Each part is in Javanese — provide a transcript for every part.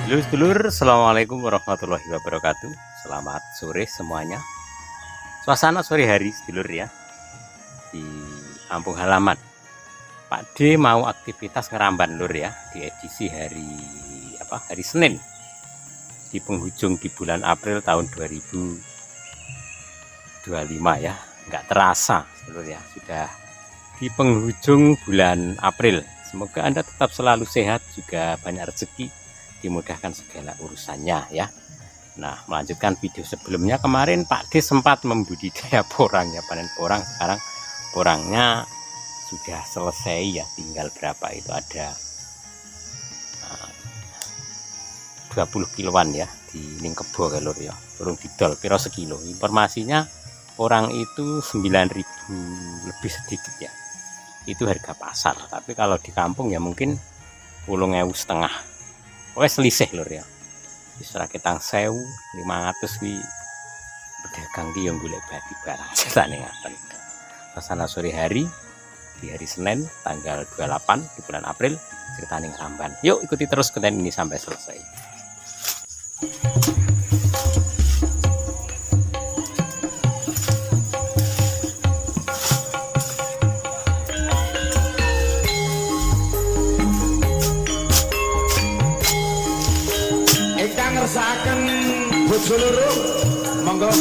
Dulur-dulur, assalamualaikum warahmatullahi wabarakatuh. Selamat sore semuanya. Suasana sore hari, dulur ya, di kampung halaman. Pak D mau aktivitas ngeramban lur ya di edisi hari Senin di penghujung di bulan April tahun 2025 ya. Nggak terasa, dulur ya, sudah di penghujung bulan April. Semoga Anda tetap selalu sehat, juga banyak rezeki, dimudahkan segala urusannya ya. Nah, melanjutkan video sebelumnya, kemarin Pak D sempat membudidaya porang ya, panen porang. Sekarang porangnya sudah selesai ya, tinggal berapa itu, ada 20 kiloan ya di Ningkebo lur ya. Burung didol piro sekilo. Informasinya porang itu 9.000 lebih sedikit ya. Itu harga pasar, tapi kalau di kampung ya mungkin 10.500. Pokoknya selisih lur ya. Wis raketang 1.500 wi pedagang ki yang golek bati barang ceritane ngaten. Suasana sore hari di hari Senin tanggal 28 di bulan April, ceritane ngeramban. Yuk ikuti terus konten ini sampai selesai. Ngersakaken bojo loro monggo.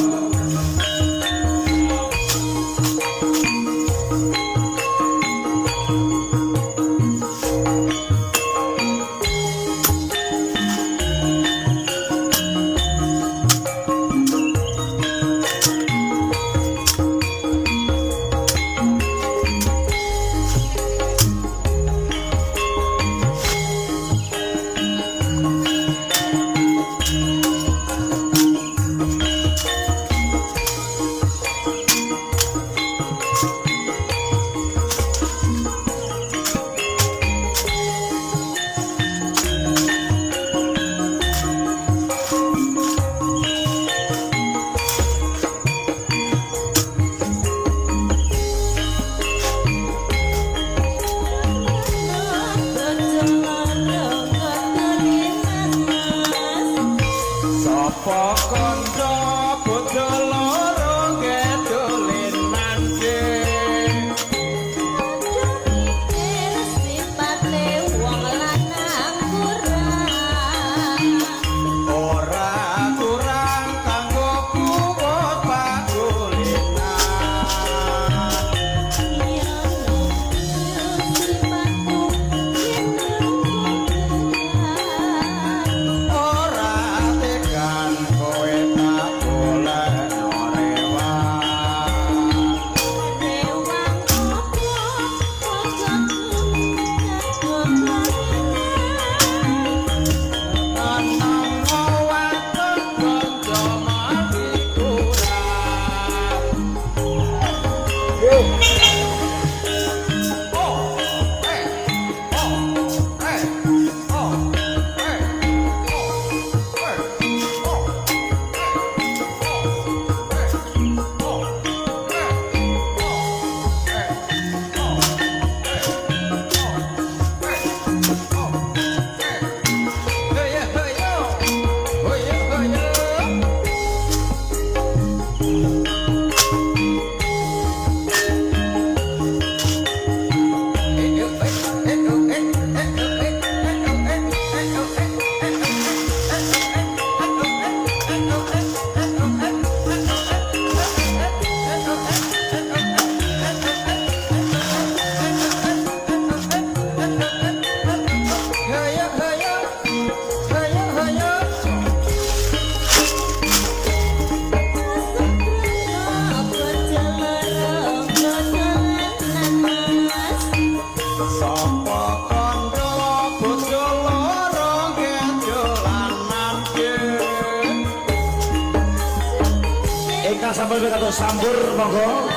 Sambal atau sambur monggo.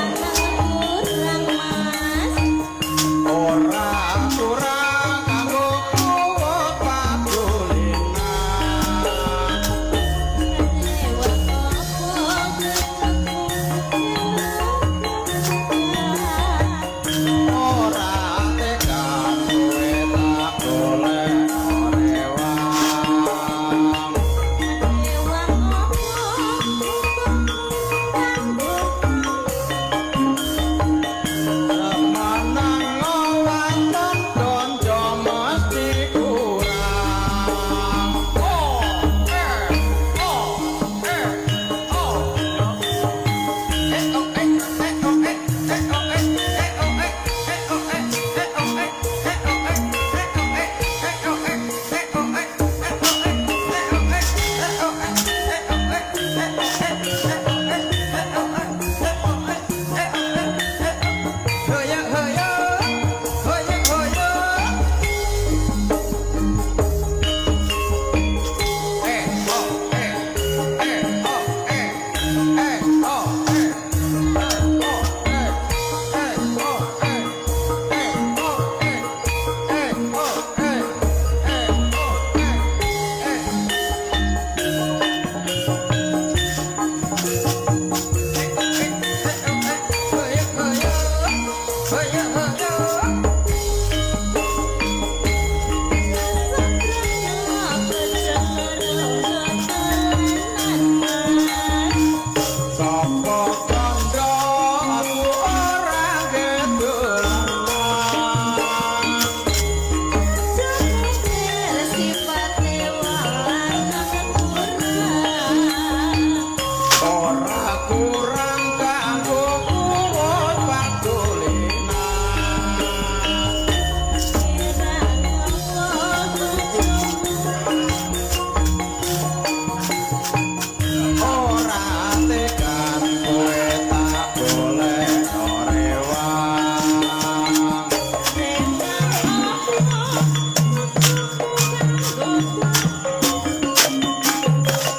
Ora kurang kanggo kuwat padulinan. Ora tekan kowe tak golek orewan.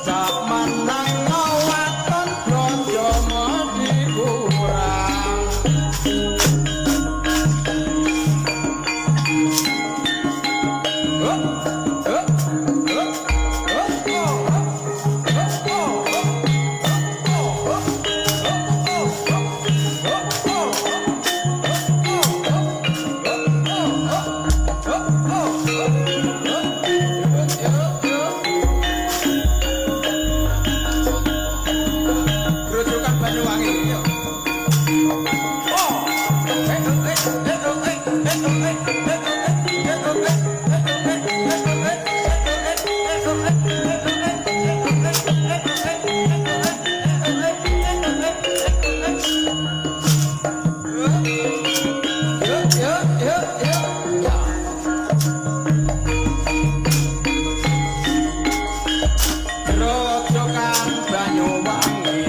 cak menang ngawaton blonjo mati kurang Rujukan Banyuwangi yo. Rujukan Banyuwangi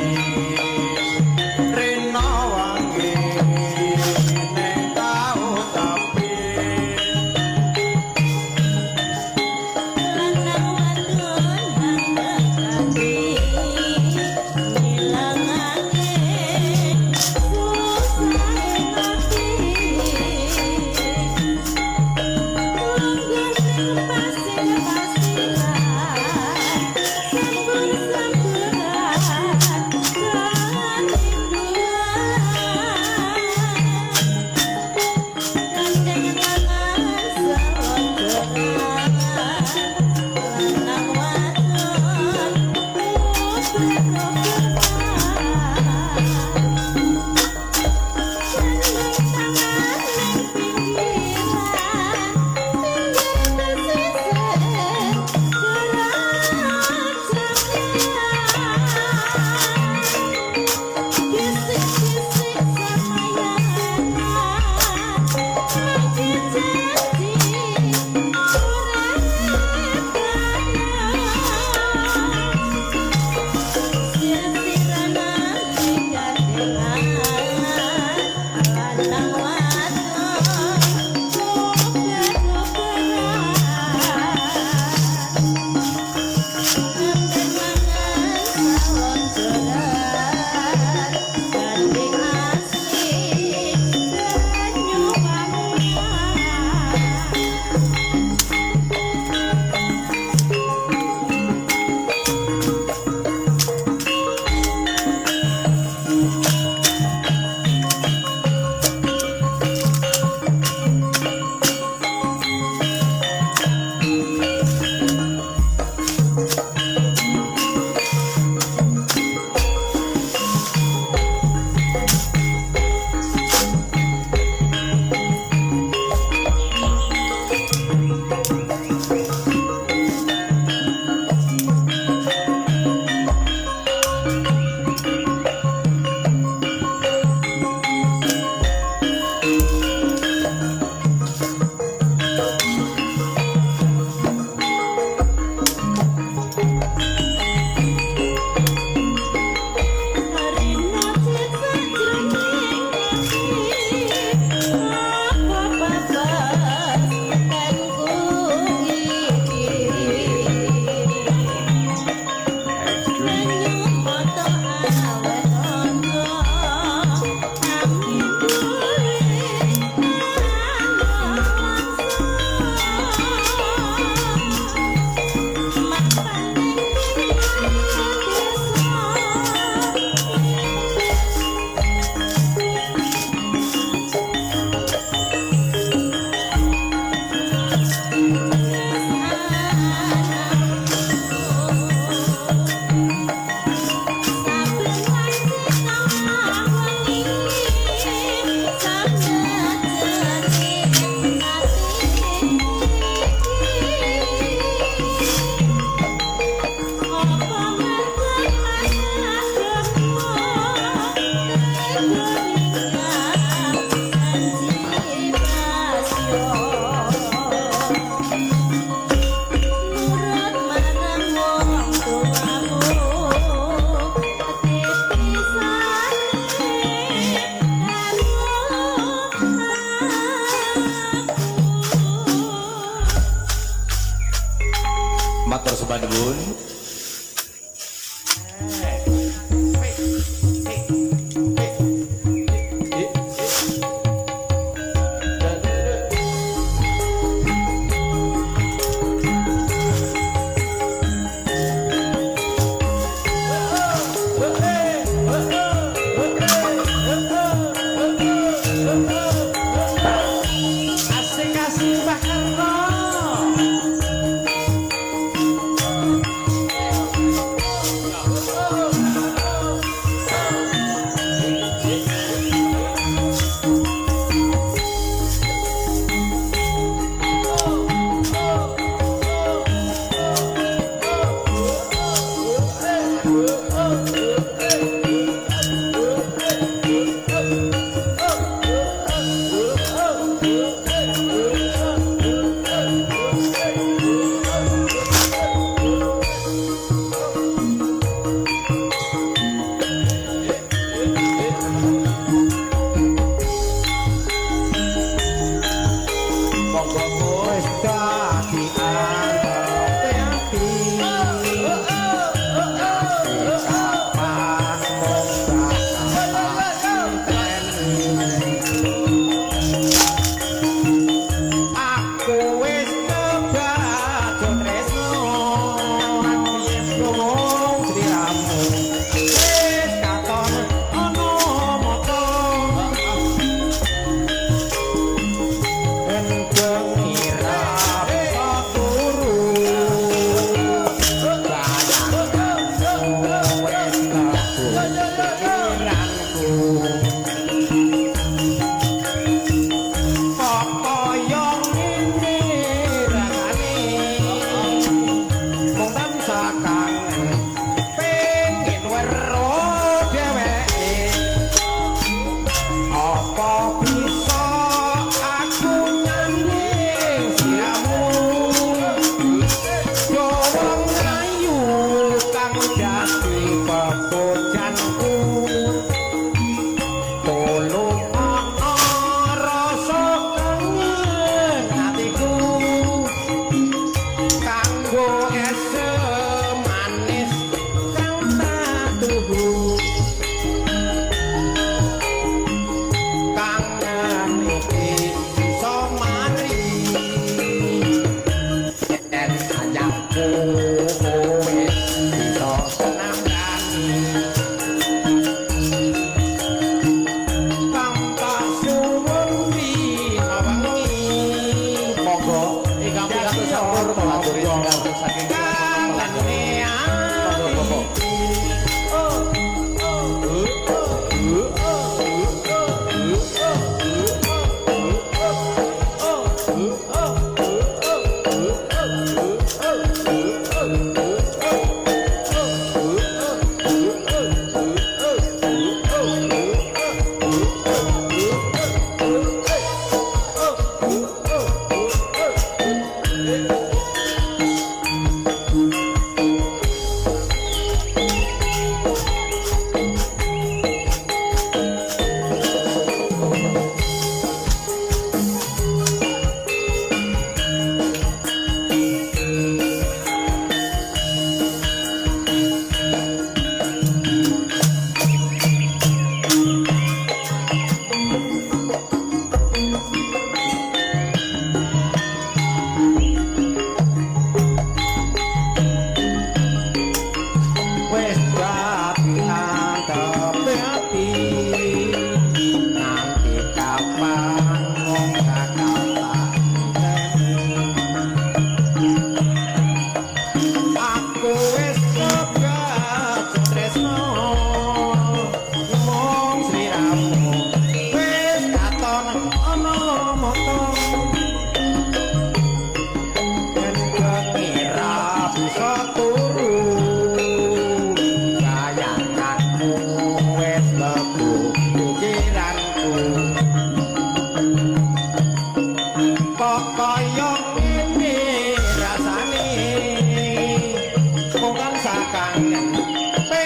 Rina wangi ning tau tapi Matur sembah nuwun. Asik-asik Mbah Karno.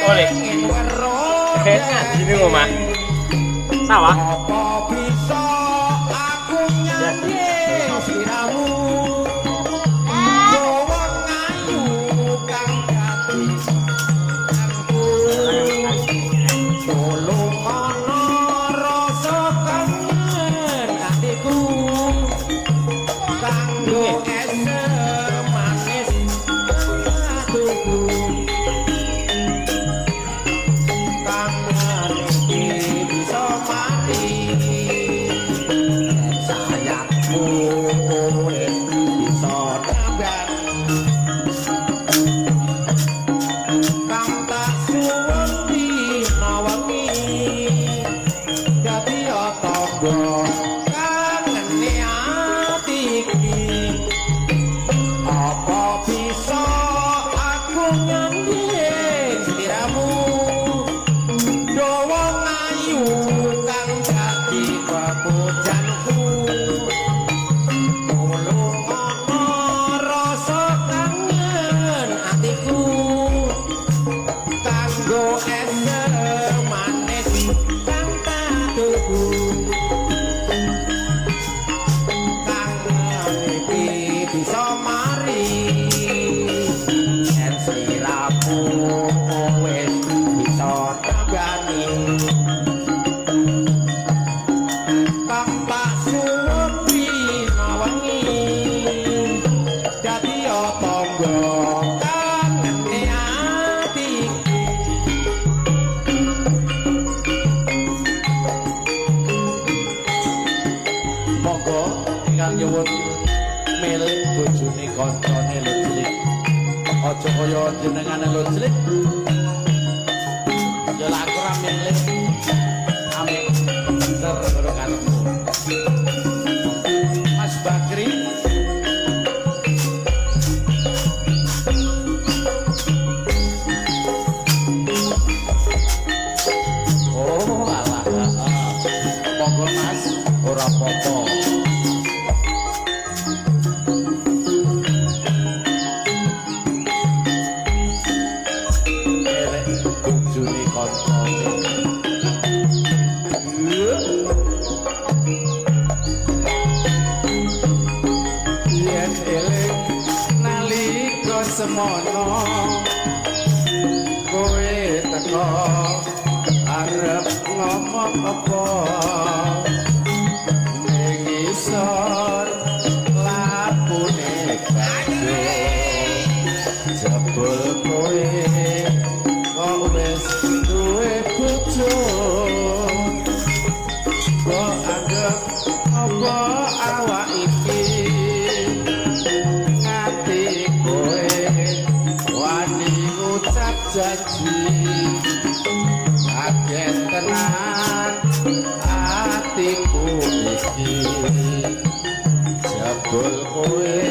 Oleh. Ini rumah. Sawah. grojogan ati monggo ingkang nyuwun milih bojone kancane lho cilik aja kaya jenengane lho cilik ya lak ora milih ame bener karo karepmu Mas Bakri oh alah monggo Mas ora apa-apa bojone kancane yen eling nalika semono kowe teko arep ngomong apa ning isor lapune kajo jebul kowe kok wis duwe bojo kok anggap apa awak iki ngati kowe wani ngucap janji kaget tenan atiku iki jebul kowe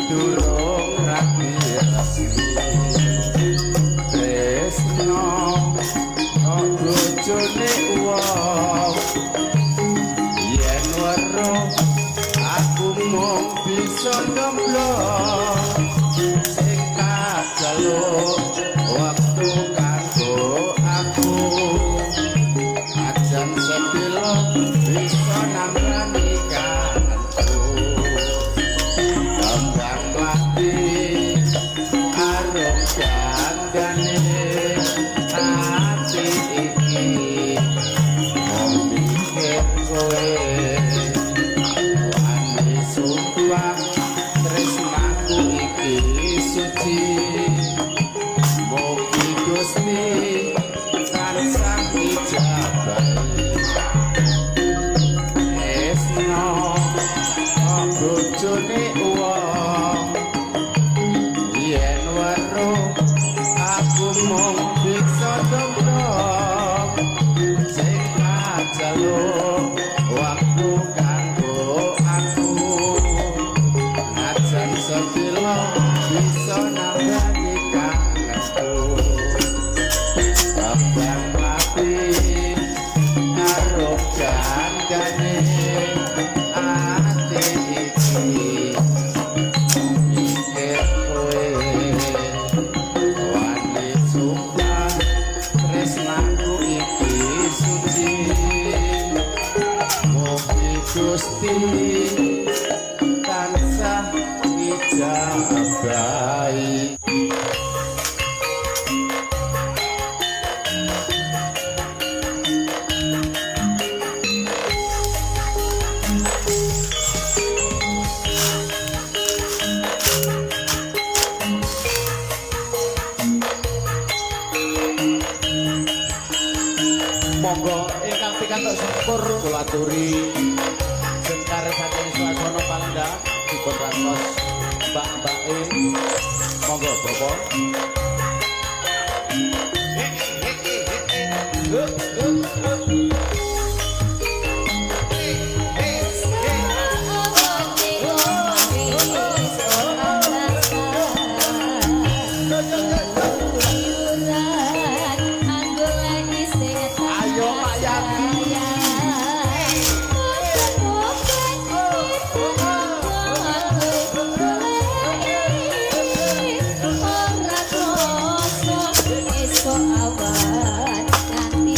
durung rapi resmi tresno kok bojone wong yen weruh aku mung bisa ngemblong sing kajaluk waktu kanggo aku ajan sedilo bisa nambani kangenku kembang mati arep gandane ati iki mung mikir kowe wani sumpah tresnaku iki suci mugi Gusti tansah ijabahi esno kok bojone wong yen weruh aku mung bisa domdom sing kajaluk waktu kanggo aku ajan sedilo bisa nambani kangenku kembang mati karo gandane ati iki mikir kowe wani sumpah tresnaku iki suci mugi Gusti tansah ijabahi monggo ingkang pikantuk syukur kula aturi sengkar saking swasana pangda dipun rantos mbak-mbake monggo Bapak ayo Pak Yati Ora kroso esuk awan kanthi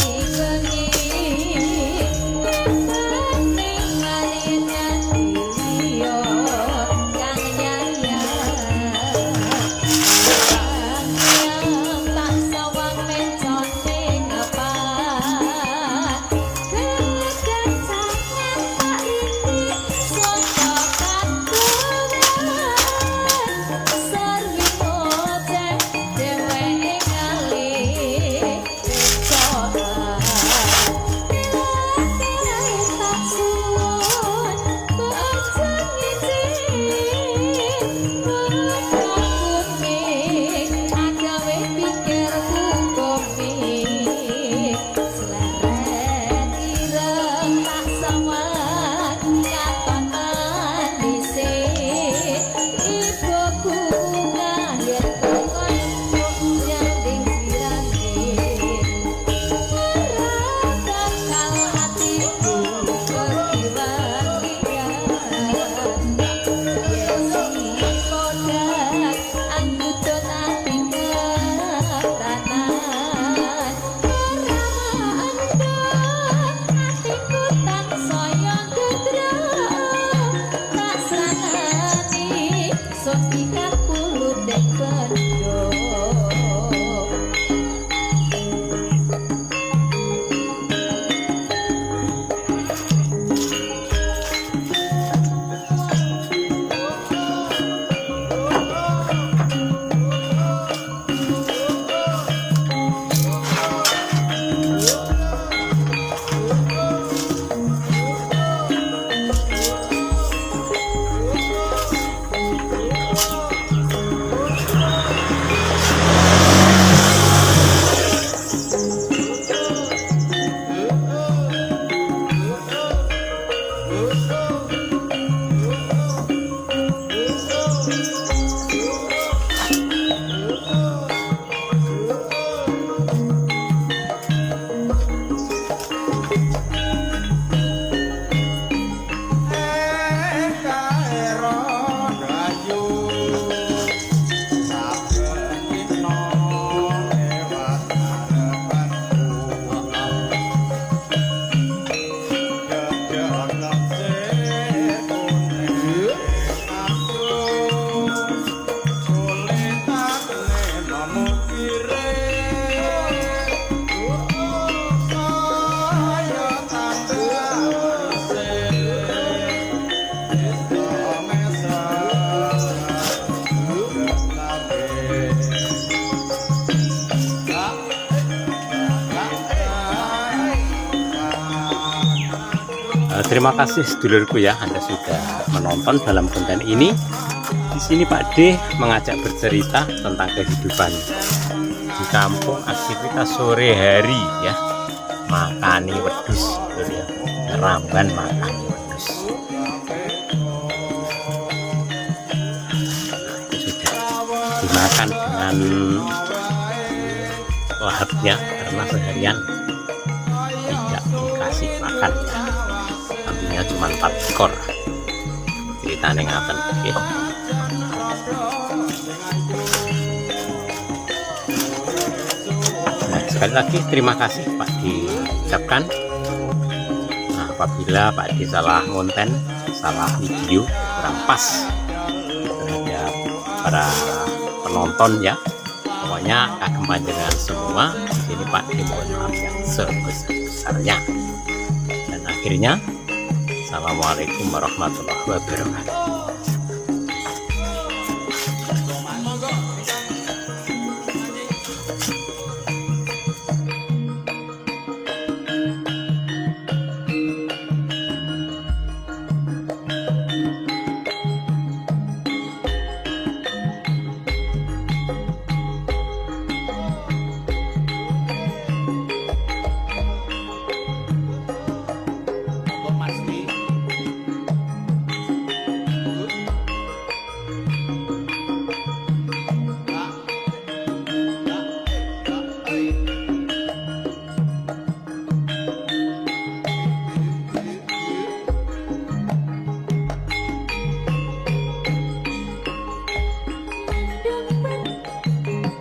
Terima kasih sedulurku ya, Anda sudah menonton dalam konten ini. Di sini Pak D mengajak bercerita tentang kehidupan di kampung, aktivitas sore hari ya, makani wedhus ya, ramban makani wedhus. Itu sudah dimakan dengan lahapnya karena seharian tidak dikasih makan ya. Kambingnya cuma 4 ekor. Ceritanya ngaten nggih. Nah, sekali lagi terima kasih Pak diucapkan. Nah, apabila Pak Di salah konten, salah video, kurang pas terhadap para penonton ya, pokoknya kagem panjenengan semua di sini Pak Di mohon maaf yang sebesar-besarnya. Dan akhirnya, assalamualaikum warahmatullahi wabarakatuh.